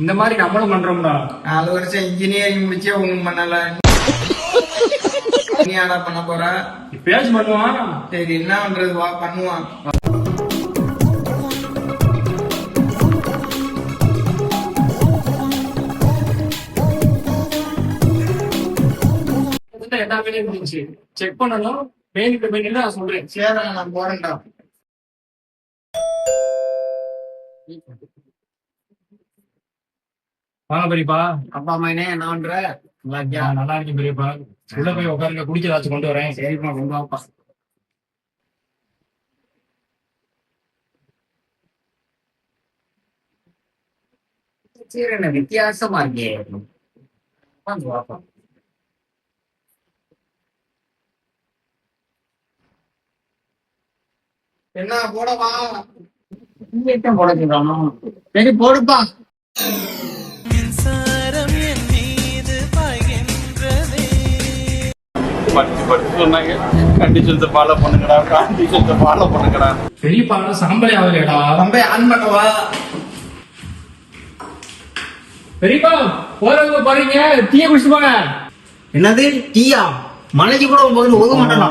இந்த மாதிரி நம்மளும் பண்றோம்டா. 4 வருஷம் இன்ஜினியரிங் முடிச்சே ஒண்ணும் பண்ணல. நீ ஆனா பண்ண போற? இப்பயாச்சும் பண்ணுவான். சரி என்ன பண்றது, வா பண்ணுவான். எல்லா வேலையும் முடிஞ்சு செக் பண்ணணும். மெயினுக்கு மெயின் நான் சொல்றேன். சரி நான் போறேன்டா. வாங்க பெரியப்பா. அப்பா அம்மா என்ன பண்ற? நல்லா இருக்கியா? நல்லா இருக்கேன் பெரியப்பா. உள்ள போய் உட்காருங்க, குடிக்க ஏதாச்சும் கொண்டு வரேன். சரிப்பா கொண்டு வாப்பா. சரி என்ன வித்தியாசமா இருக்கே. வாப்பா. என்ன போடவா? போடச்சுட்டானோ? சரி போடுப்பா. பெரியப்பா சாம்பலே ஆகலையடா. ரொம்ப ஆன் பண்ணவா? பெரியப்பா போறவங்க போறீங்க, டீயை குடிச்சு போங்க. என்னது டீயா? மலைக்கு கூட போது ஒதுக்க மாட்டேனா?